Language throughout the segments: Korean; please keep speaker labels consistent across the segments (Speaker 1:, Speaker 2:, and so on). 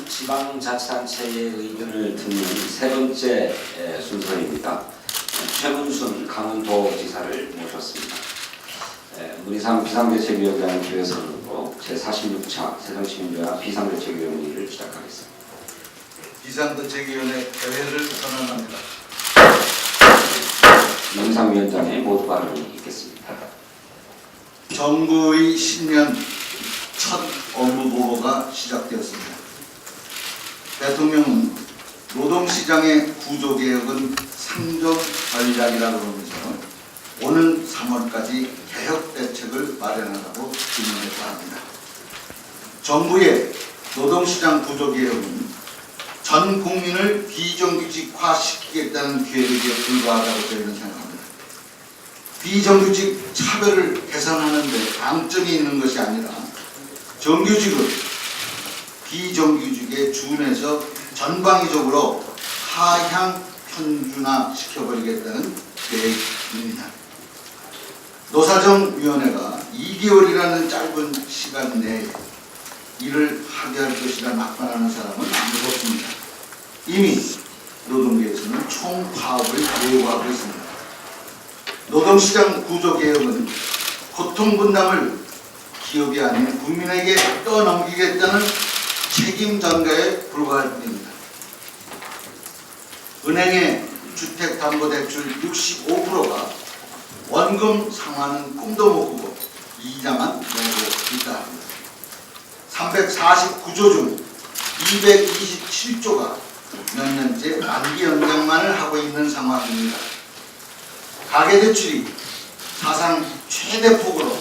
Speaker 1: 지방자치단체의 의견을 듣는 세 번째 순서입니다. 최문순 강원도지사를 모셨습니다. 문희상 비상대책위원장을 기회서로 제46차 새정치민주화 비상대책위원회를 시작하겠습니다.
Speaker 2: 비상대책위원회 개회를 선언합니다.
Speaker 1: 문희상 위원장의 모두 발언이 있겠습니다.
Speaker 2: 정부의 신년 첫 업무 보고가 시작되었습니다. 대통령은 노동시장의 구조개혁은 상적 전략이라고 하면서 오는 3월까지 개혁 대책을 마련하라고 주문했다 합니다. 정부의 노동시장 구조개혁은 전 국민을 비정규직화시키겠다는 계획에 불과하다고 저희는 생각합니다. 비정규직 차별을 개선하는 데 방점이 있는 것이 아니라 정규직을 비정규직에 준해서 전방위적으로 하향 편준화 시켜버리겠다는 계획입니다. 노사정위원회가 2개월이라는 짧은 시간 내에 일을 하게 할 것이라 낙관하는 사람은 안 무섭습니다. 이미 노동계에서는 총파업을 예고하고 있습니다. 노동시장 구조개혁은 고통분담을 기업이 아닌 국민에게 떠넘기겠다는 책임 전가에 불과할 뿐입니다. 은행의 주택담보대출 65%가 원금 상환은 꿈도 못 꾸고 이자만 내고 있다 합니다. 349조 중 227조가 몇 년째 만기 연장만을 하고 있는 상황입니다. 가계대출이 사상 최대폭으로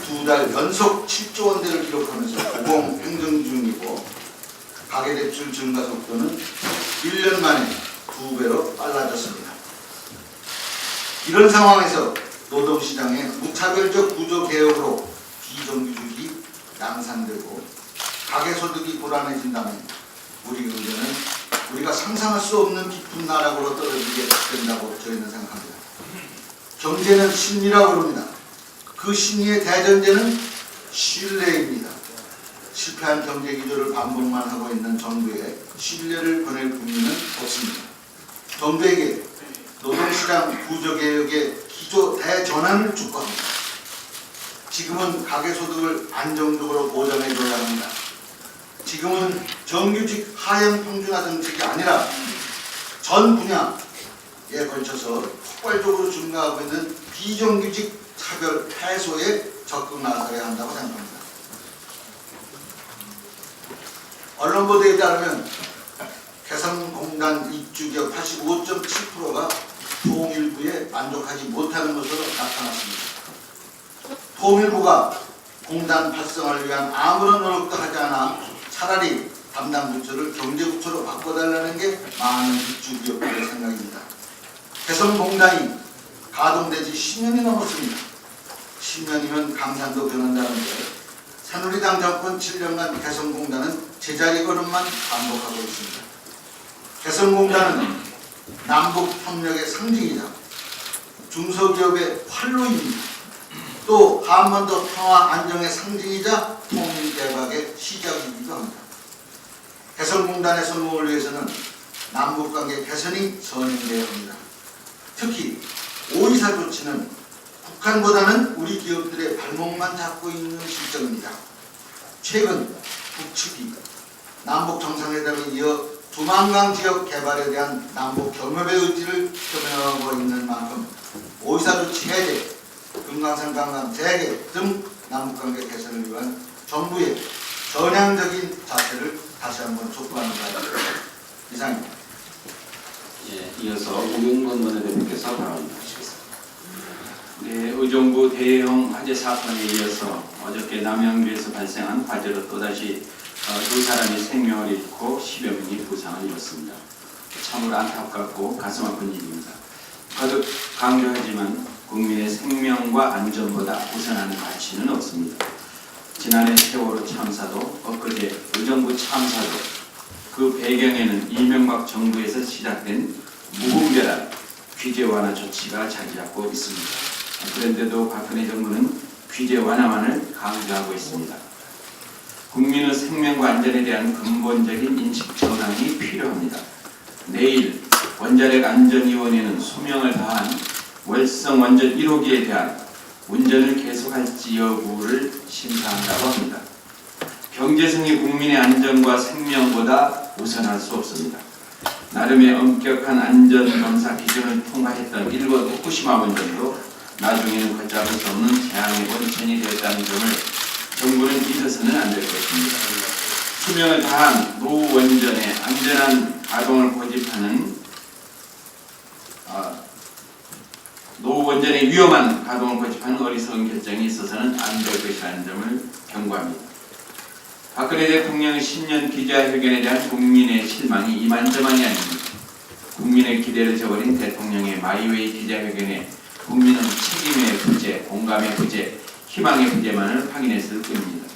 Speaker 2: 2달 연속 7조 원대를 기록하면서 고공행정 중이고 가계대출 증가 속도는 1년 만에 2배로 빨라졌습니다. 이런 상황에서 노동시장의 무차별적 구조개혁으로 비정규직이 양산되고 가계소득이 불안해진다면 우리 경제는 우리가 상상할 수 없는 깊은 나락으로 떨어지게 된다고 저희는 생각합니다. 경제는 심리라고 합니다. 그 심리의 대전제는 신뢰입니다. 실패한 경제 기조를 반복만 하고 있는 정부에 신뢰를 보낼 국민은 없습니다. 정부에게 노동시장 구조개혁의 기조 대전환을 촉구합니다. 지금은 가계소득을 안정적으로 보장해줘야 합니다. 지금은 정규직 하향 평준화 정책이 아니라 전 분야에 걸쳐서 폭발적으로 증가하고 있는 비정규직 차별 해소에 적극 나서야 한다고 생각합니다. 언론 보도에 따르면 개성공단 입주기업 85.7%가 통일부에 만족하지 못하는 것으로 나타났습니다. 통일부가 공단 활성화를 위한 아무런 노력도 하지 않아 차라리 담당 부처를 경제부처로 바꿔달라는 게 많은 입주기업들의 생각입니다. 개성공단이 가동된 지 10년이 넘었습니다. 10년이면 강산도 변한다는데 새누리당 정권 7년간 개성공단은 제자리 걸음만 반복하고 있습니다. 개성공단은 남북협력의 상징이자 중소기업의 활로입니다. 또 한반도 평화 안정의 상징이자 통일대박의 시작이기도 합니다. 개성공단의 성공을 위해서는 남북관계 개선이 선행되어야 합니다. 특히 5.24 조치는 북한보다는 우리 기업들의 발목만 잡고 있는 실정입니다. 최근 북측이 남북 정상회담에 이어 두만강 지역 개발에 대한 남북 경협의 의지를 표명하고 있는 만큼 5.24 조치 해제, 금강산 강강 재개 등 남북관계 개선을 위한 정부의 전향적인 자세를 다시 한번 촉구하는 바입니다. 이상입니다.
Speaker 1: 이어서 우윤건 원내대표께서 발언하시겠습니다.
Speaker 3: 네, 의정부 대형 화재 사건에 이어서 어저께 남양주에서 발생한 화재로 또다시 두 사람이 생명을 잃고 10여 명이 부상을 입었습니다. 참으로 안타깝고 가슴 아픈 일입니다. 거듭 강조하지만 국민의 생명과 안전보다 우선하는 가치는 없습니다. 지난해 세월호 참사도 엊그제 의정부 참사도 그 배경에는 이명박 정부에서 시작된 무분별한 규제 완화 조치가 자리 잡고 있습니다. 그런데도 박근혜 정부는 규제 완화만을 강조하고 있습니다. 국민의 생명과 안전에 대한 근본적인 인식 전환이 필요합니다. 내일 원자력 안전위원회는 소명을 다한 월성 원전 1호기에 대한 운전을 계속할지 여부를 심사한다고 합니다. 경제성이 국민의 안전과 생명보다 우선할 수 없습니다. 나름의 엄격한 안전검사 기준을 통과했던 일본 후쿠시마 원전도 나중에는 걷잡을 수 없는 재앙의 원천이 되었다는 점을 정부는 잊어서는 안 될 것입니다. 수명을 다한 노 원전의 안전한 가동을 고집하는 노 원전의 위험한 가동을 고집하는 어리석은 결정이 있어서는 안 될 것이라는 점을 경고합니다. 박근혜 대통령의 신년 기자회견에 대한 국민의 실망이 이만저만이 아닙니다. 국민의 기대를 저버린 대통령의 마이웨이 기자회견에 국민은 책임의 부재, 공감의 부재, 희망의 부재만을 확인했을 뿐입니다.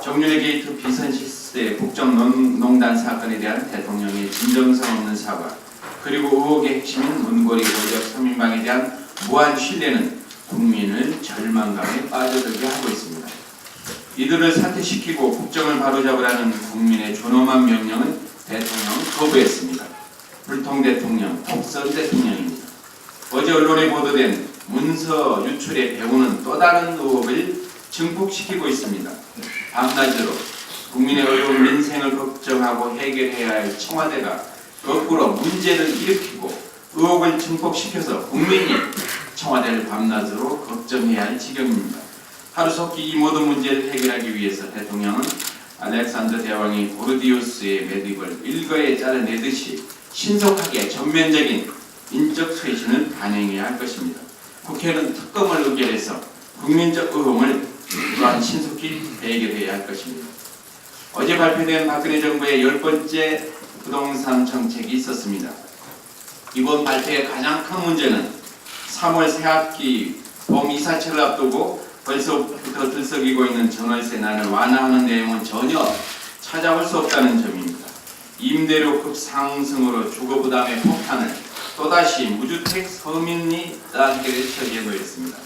Speaker 3: 정윤회 게이트 비선 실세 국정농단 사건에 대한 대통령의 진정성 없는 사과, 그리고 의혹의 핵심인 문고리 고적 3인방에 대한 무한 신뢰는 국민을 절망감에 빠져들게 하고 있습니다. 이들을 사퇴시키고 국정을 바로잡으라는 국민의 존엄한 명령은 대통령은 거부했습니다. 불통 대통령, 독선 대통령입니다. 어제 언론에 보도된 문서 유출의 배후는 또 다른 의혹을 증폭시키고 있습니다. 밤낮으로 국민의 어려운 민생을 걱정하고 해결해야 할 청와대가 거꾸로 문제를 일으키고 의혹을 증폭시켜서 국민이 청와대를 밤낮으로 걱정해야 할 지경입니다. 하루속히 이 모든 문제를 해결하기 위해서 대통령은 알렉산더 대왕이 고르디우스의 매듭을 일거에 잘라내듯이 신속하게 전면적인 인적 쇄신을 단행해야 할 것입니다. 국회는 특검을 의결해서 국민적 의혹을 또한 신속히 해결해야 할 것입니다. 어제 발표된 박근혜 정부의 10번째 부동산 정책이 있었습니다. 이번 발표의 가장 큰 문제는 3월 새학기 봄 이사철을 앞두고 벌써부터 들썩이고 있는 전월세난을 완화하는 내용은 전혀 찾아볼 수 없다는 점입니다. 임대료급 상승으로 주거부담의 폭탄을 또다시 무주택 서민이 따지게 처리해 놓였습니다.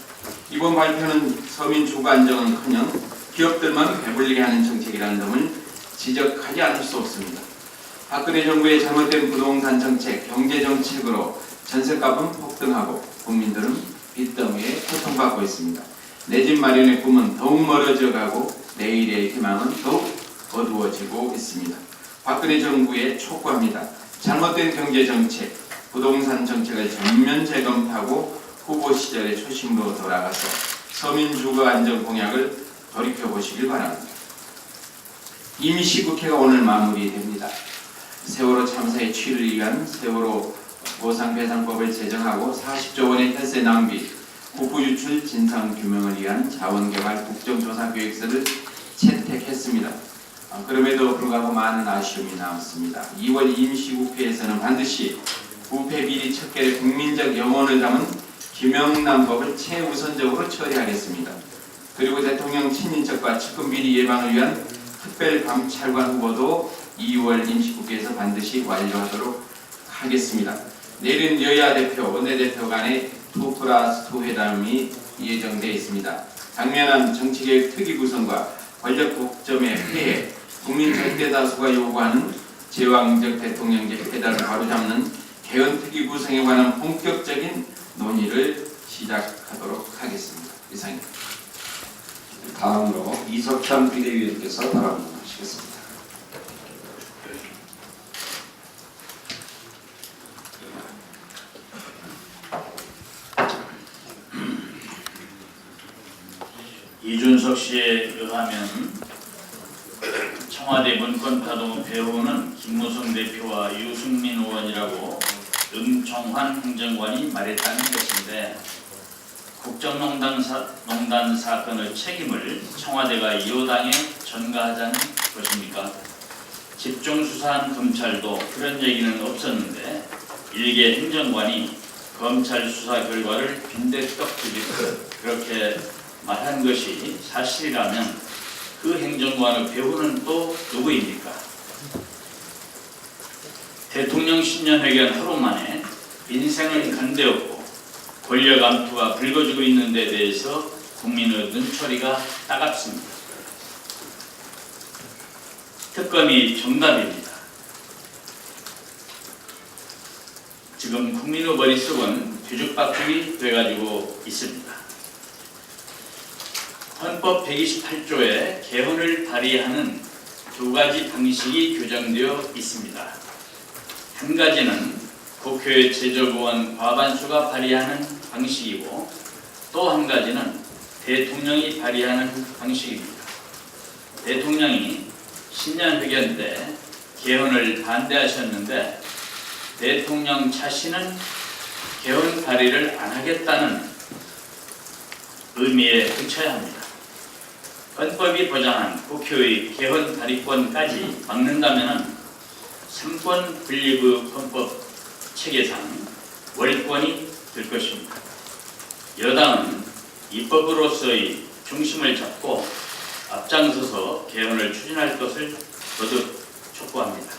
Speaker 3: 이번 발표는 서민 주거 안정은커녕 기업들만 배불리게 하는 정책이라는 점을 지적하지 않을 수 없습니다. 박근혜 정부의 잘못된 부동산 정책, 경제 정책으로 전셋값은 폭등하고 국민들은 빚더미에 고통받고 있습니다. 내 집 마련의 꿈은 더욱 멀어져 가고 내일의 희망은 더욱 어두워지고 있습니다. 박근혜 정부에 촉구합니다. 잘못된 경제 정책, 부동산 정책을 전면 재검토하고 후보 시절의 초심으로 돌아가서 서민 주거 안정 공약을 돌이켜보시길 바랍니다. 임시국회가 오늘 마무리됩니다. 세월호 참사의 추이를 위한 세월호 보상배상법을 제정하고 40조 원의 혈세 낭비, 국부 유출 진상규명을 위한 자원개발 국정조사 계획서를 채택했습니다. 그럼에도 불구하고 많은 아쉬움이 남습니다. 2월 임시국회에서는 반드시 부패 비리 척결의 국민적 영혼을 담은 김영란법을 최우선적으로 처리하겠습니다. 그리고 대통령 친인척과 측근 비리 예방을 위한 특별감찰관 후보도 2월 임시국회에서 반드시 완료하도록 하겠습니다. 내일은 여야 대표, 원내대표 간의 2+2 회담이 예정되어 있습니다. 당면한 정치개혁 특위 구성과 권력 독점의 폐해, 국민 절대다수가 요구하는 제왕적 대통령제 폐단을 바로잡는 개헌특위 구성에 관한 본격적인 논의를 시작하도록 하겠습니다. 이상입니다.
Speaker 1: 다음으로 이석현 비대위원께서 발언하시겠습니다.
Speaker 4: 이준석 씨에 의하면 청와대 문건파동 배후는 김무성 대표와 유승민 의원이라고 음청환 행정관이 말했다는 것인데, 국정농단 사건의 책임을 청와대가 여당에 전가하자는 것입니까? 집중수사한 검찰도 그런 얘기는 없었는데 일개 행정관이 검찰 수사 결과를 빈대떡 주듯 그렇게 말한 것이 사실이라면 그 행정관의 배후는 또 누구입니까? 대통령 신년회견 하루 만에 민생은 간대없고 권력 암투가 불거지고 있는 데 대해서 국민의 눈초리가 따갑습니다. 특검이 정답입니다. 지금 국민의 머릿속은 뒤죽박죽이 돼가지고 있습니다. 헌법 128조에 개헌을 발의하는 두 가지 방식이 규정되어 있습니다. 한 가지는 국회 최저의원 과반수가 발의하는 방식이고 또 한 가지는 대통령이 발의하는 방식입니다. 대통령이 신년회견 때 개헌을 반대하셨는데 대통령 자신은 개헌 발의를 안 하겠다는 의미에 그쳐야 합니다. 헌법이 보장한 국회의 개헌 발의권까지 막는다면 3권 분립의 헌법 체계상 월권이 될 것입니다. 여당은 입법으로서의 중심을 잡고 앞장서서 개헌을 추진할 것을 거듭 촉구합니다.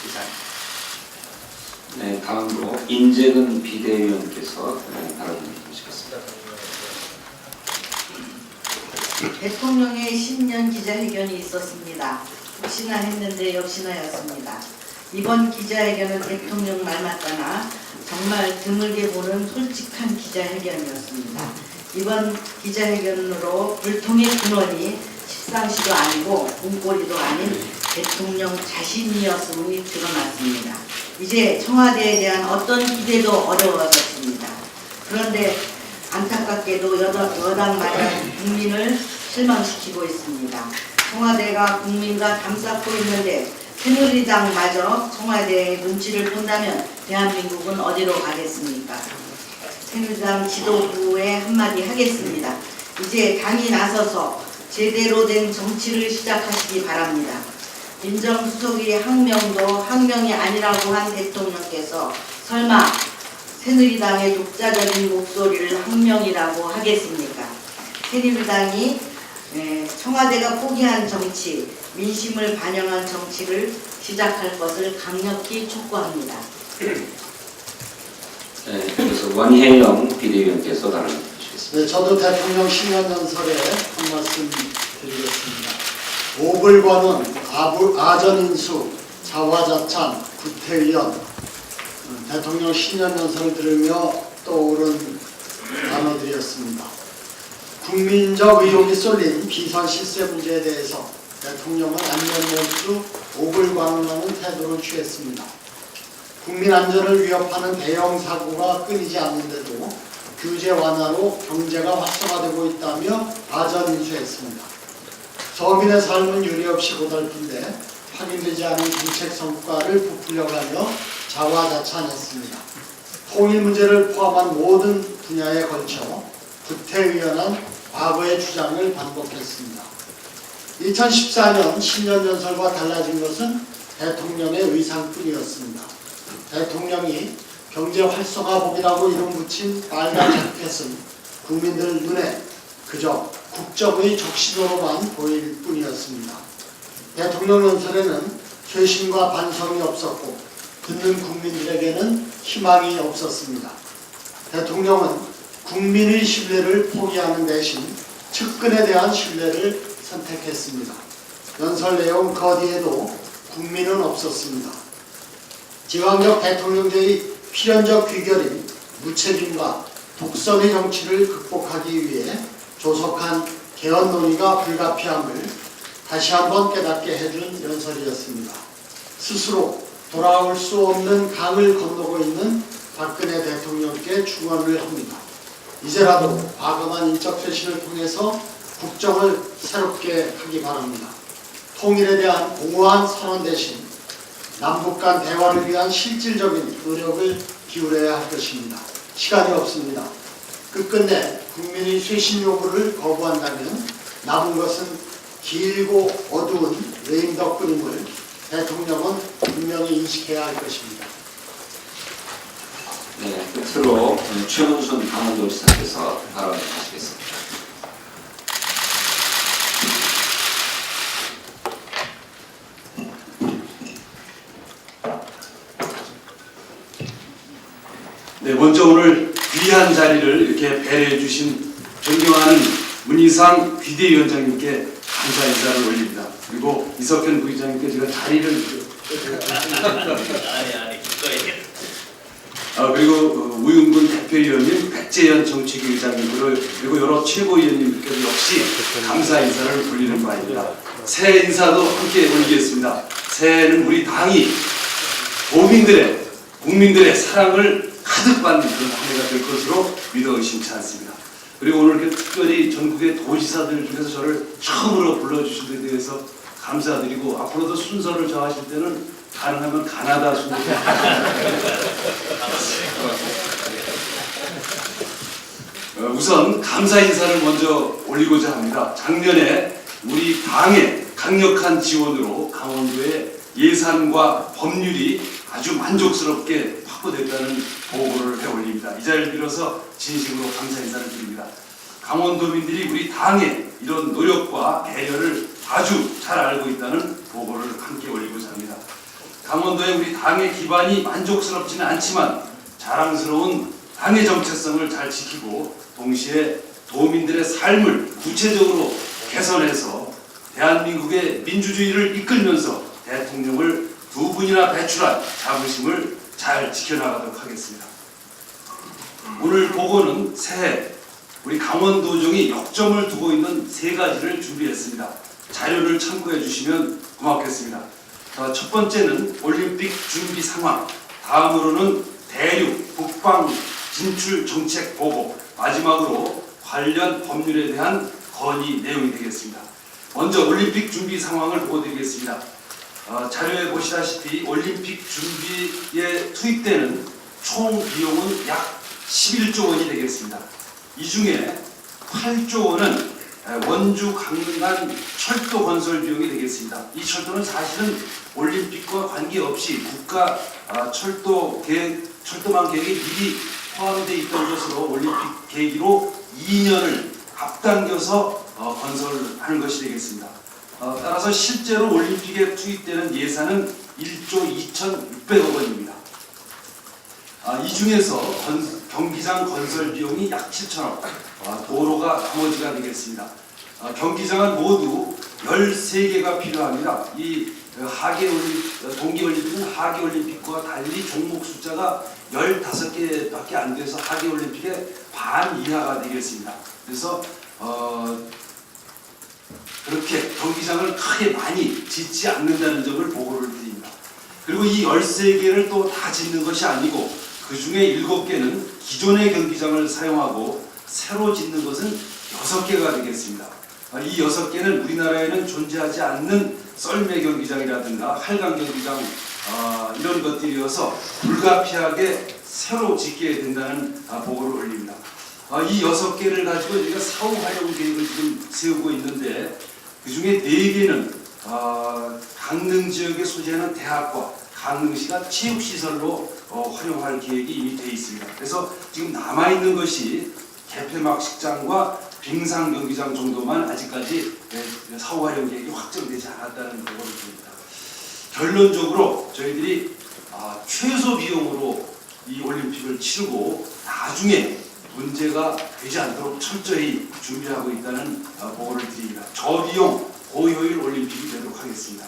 Speaker 4: 이상입니다.
Speaker 1: 네, 다음으로 인재근 비대위원께서 발언을 해주시겠습니다.
Speaker 5: 대통령의 신년 기자회견이 있었습니다. 혹시나 했는데 역시나였습니다. 이번 기자회견은 대통령 말 맞다나 정말 드물게 보는 솔직한 기자회견이었습니다. 이번 기자회견으로 불통의 근원이 십상시도 아니고 문고리도 아닌 대통령 자신이었음이 드러났습니다. 이제 청와대에 대한 어떤 기대도 어려워졌습니다. 그런데 안타깝게도 여당마저 국민을 실망시키고 있습니다. 청와대가 국민과 담쌓고 있는데 새누리당마저 청와대의 눈치를 본다면 대한민국은 어디로 가겠습니까? 새누리당 지도부에 한마디 하겠습니다. 이제 당이 나서서 제대로 된 정치를 시작하시기 바랍니다. 민정수석이 항명도 항명이 아니라고 한 대통령께서 설마 새누리당의 독자적인 목소리를 항명이라고 하겠습니까? 새누리당이 청와대가 포기한 정치, 민심을 반영한 정치를 시작할 것을 강력히 촉구합니다.
Speaker 1: 네, 그래서 원혜영 비대위원께서 발언해 주시겠습니다.
Speaker 6: 네, 저도 대통령 신년연설에 한 말씀 드리겠습니다. 오불관원, 아전인수, 자화자찬, 구태의원, 대통령 신년연설을 들으며 떠오른 단어들이었습니다. 국민적 의혹이 쏠린 비선 실세 문제에 대해서 대통령은 안면몰수 오불관원하는 태도를 취했습니다. 국민 안전을 위협하는 대형 사고가 끊이지 않는데도 규제 완화로 경제가 활성화되고 있다며 아전인수했습니다. 서민의 삶은 유례없이 고달픈데 확인되지 않은 정책 성과를 부풀려가며 자화자찬했습니다. 통일 문제를 포함한 모든 분야에 걸쳐 구태의연한 과거의 주장을 반복했습니다. 2014년 신년연설과 달라진 것은 대통령의 의상뿐이었습니다. 대통령이 경제 활성화법이라고 이름 붙인 빨간 자켓은 국민들 눈에 그저 국정의 적시도로만 보일 뿐이었습니다. 대통령 연설에는 쇄신과 반성이 없었고 듣는 국민들에게는 희망이 없었습니다. 대통령은 국민의 신뢰를 포기하는 대신 측근에 대한 신뢰를 선택했습니다. 연설 내용 그 어디에도 국민은 없었습니다. 제왕적 대통령제의 필연적 귀결인 무책임과 독선의 정치를 극복하기 위해 조속한 개헌 논의가 불가피함을 다시 한번 깨닫게 해준 연설이었습니다. 스스로 돌아올 수 없는 강을 건너고 있는 박근혜 대통령께 축원을 합니다. 이제라도 과감한 인적 쇄신을 통해서 국정을 새롭게 하기 바랍니다. 통일에 대한 공허한 선언 대신 남북 간 대화를 위한 실질적인 노력을 기울여야 할 것입니다. 시간이 없습니다. 끝끝내 국민의 쇄신 요구를 거부한다면 남은 것은 길고 어두운 레임덕분임을 대통령은 분명히 인식해야 할 것입니다.
Speaker 1: 네, 끝으로 최문순 강원도지사께서 발언을 하시겠습니다.
Speaker 7: 네, 먼저 오늘 귀한 자리를 이렇게 배려해 주신 존경하는 문희상 비대위원장님께 감사 인사를 올립니다. 그리고 이석현 부의장님께 제가 다리를
Speaker 4: 아니 기꺼이.
Speaker 7: 그리고 우윤근 대표위원님, 백재현 정책위 의장님, 그리고 여러 최고위원님께도 역시 감사 인사를 올리는 바입니다. 새해 인사도 함께 올리겠습니다. 새해는 우리 당이 국민들의 사랑을 가득 받는 그런 한 해가 될 것으로 믿어 의심치 않습니다. 그리고 오늘 이렇게 특별히 전국의 도지사들 중에서 저를 처음으로 불러주신 데 대해서 감사드리고, 앞으로도 순서를 정하실 때는 가능하면 가나다 순서. 우선 감사 인사를 먼저 올리고자 합니다. 작년에 우리 당의 강력한 지원으로 강원도의 예산과 법률이 아주 만족스럽게 확보됐다는 보고를 해 올립니다. 이 자리를 빌어서 진심으로 감사 인사를 드립니다. 강원도민들이 우리 당의 이런 노력과 배려를 아주 잘 알고 있다는 보고를 함께 올리고자 합니다. 강원도의 우리 당의 기반이 만족스럽지는 않지만 자랑스러운 당의 정체성을 잘 지키고 동시에 도민들의 삶을 구체적으로 개선해서 대한민국의 민주주의를 이끌면서 대통령을 두 분이나 배출한 자부심을 잘 지켜나가도록 하겠습니다. 오늘 보고는 새해 우리 강원도정이 역점을 두고 있는 3가지를 준비했습니다. 자료를 참고해 주시면 고맙겠습니다. 첫 번째는 올림픽 준비 상황, 다음으로는 대륙 북방 진출 정책 보고, 마지막으로 관련 법률에 대한 건의 내용이 되겠습니다. 먼저 올림픽 준비 상황을 보고드리겠습니다. 자료에 보시다시피 올림픽 준비에 투입되는 총 비용은 약 11조 원이 되겠습니다. 이 중에 8조 원은 원주 강릉간 철도 건설 비용이 되겠습니다. 이 철도는 사실은 올림픽과 관계없이 국가 철도망 계획에 미리 포함되어 있던 것으로 올림픽 계기로 2년을 앞당겨서 건설하는 것이 되겠습니다. 따라서 실제로 올림픽에 투입되는 예산은 1조 2,600억 원입니다. 이 중에서 경기장 건설 비용이 약 7천억, 도로가 나머지가 되겠습니다. 경기장은 모두 13개가 필요합니다. 이 동계올림픽은 하계올림픽과 달리 종목 숫자가 15개밖에 안 돼서 하계올림픽의 반 이하가 되겠습니다. 그래서 그렇게 경기장을 크게 많이 짓지 않는다는 점을 보고를 드립니다. 그리고 이 13개를 또 다 짓는 것이 아니고 그 중에 7개는 기존의 경기장을 사용하고 새로 짓는 것은 6개가 되겠습니다. 이 6개는 우리나라에는 존재하지 않는 썰매 경기장이라든가 활강 경기장 이런 것들이어서 불가피하게 새로 짓게 된다는 보고를 올립니다. 이 6개를 가지고 저희가 사후 활용 계획을 지금 세우고 있는데 그 중에 4개는 강릉 지역에 소재하는 대학과 강릉시가 체육시설로 활용할 계획이 이미 되어 있습니다. 그래서 지금 남아있는 것이 개폐막 식장과 빙상 경기장 정도만 아직까지 사후 활용 계획이 확정되지 않았다는 보고를 드립니다. 결론적으로 저희들이 최소 비용으로 이 올림픽을 치르고 나중에 문제가 되지 않도록 철저히 준비하고 있다는 보고를 드립니다. 저비용 고효율 올림픽이 되도록 하겠습니다.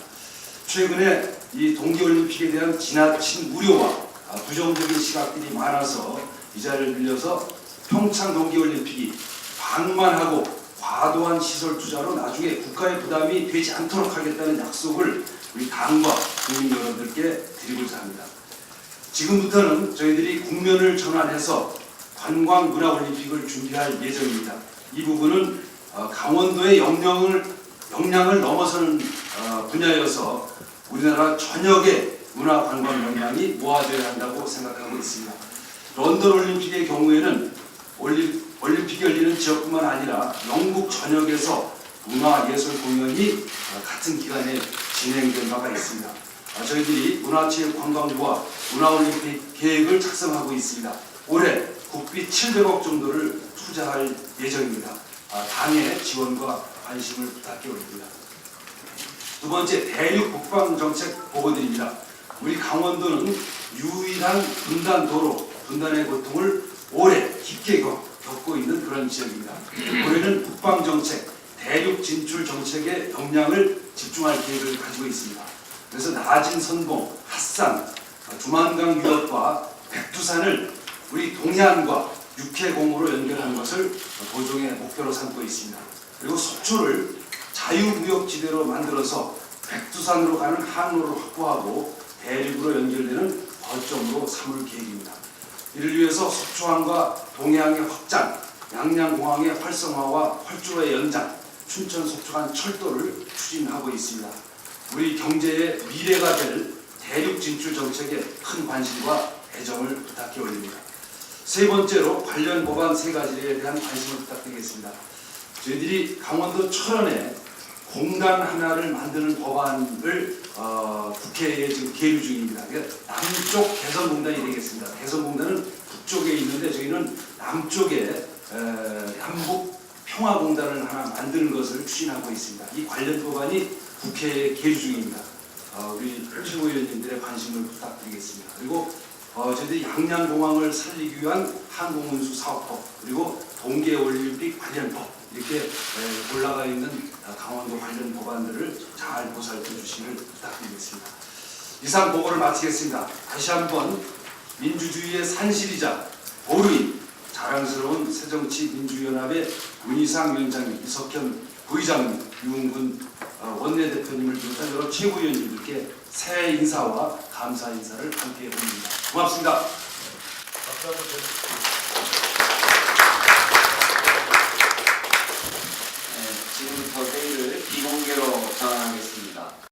Speaker 7: 최근에 이 동계올림픽에 대한 지나친 우려와 부정적인 시각들이 많아서 이 자리를 빌려서 평창 동계올림픽이 방만하고 과도한 시설 투자로 나중에 국가의 부담이 되지 않도록 하겠다는 약속을 우리 당과 국민 여러분들께 드리고자 합니다. 지금부터는 저희들이 국면을 전환해서 관광문화올림픽을 준비할 예정입니다. 이 부분은 강원도의 역량을 넘어서는 분야여서 우리나라 전역의 문화관광 역량이 모아져야 한다고 생각하고 있습니다. 런던 올림픽의 경우에는 올림픽이 열리는 지역뿐만 아니라 영국 전역에서 문화예술 공연이 같은 기간에 진행된 바가 있습니다. 저희들이 문화체육관광부와 문화올림픽 계획을 작성하고 있습니다. 올해 국비 700억 정도를 투자할 예정입니다. 당의 지원과 관심을 부탁해 올립니다. 두 번째, 대륙 북방 정책 보고드립니다. 우리 강원도는 유일한 분단의 고통을 오래 깊게 겪고 있는 그런 지역입니다. 올해는 북방 정책, 대륙 진출 정책에 역량을 집중할 계획을 가지고 있습니다. 그래서 나진 선봉, 핫산, 두만강 유역과 백두산을 우리 동해안과 육해공으로 연결하는 것을 도정의 목표로 삼고 있습니다. 그리고 속초를 자유무역지대로 만들어서 백두산으로 가는 항로를 확보하고 대륙으로 연결되는 거점으로 삼을 계획입니다. 이를 위해서 속초항과 동해항의 확장, 양양공항의 활성화와 활주로의 연장, 춘천 속초 간 철도를 추진하고 있습니다. 우리 경제의 미래가 될 대륙 진출 정책에 큰 관심과 애정을 부탁해 올립니다. 세 번째로 관련 법안 세 가지에 대한 관심을 부탁드리겠습니다. 저희들이 강원도 철원에 공단 하나를 만드는 법안을 국회에 지금 계류 중입니다. 그러니까 남쪽 개성공단이 되겠습니다. 개성공단은 북쪽에 있는데 저희는 남쪽에 남북 평화공단을 하나 만드는 것을 추진하고 있습니다. 이 관련 법안이 국회에 계류 중입니다. 우리 최고위원님들의 관심을 부탁드리겠습니다. 그리고 저희들이 양양공항을 살리기 위한 항공운수 사업법, 그리고 동계올림픽 관련법, 이렇게 올라가 있는 강원도 관련 법안들을 잘 보살펴 주시길 부탁드리겠습니다. 이상 보고를 마치겠습니다. 다시 한번 민주주의의 산실이자 보루인 자랑스러운 새정치민주연합의 문희상 위원장님, 이석현 부의장님, 유흥근 원내대표님을 비롯한 여러 최고위원님들께 새해 인사와 감사 인사를 함께 해드립니다. 고맙습니다.
Speaker 6: 박수 한번 쳐주세요.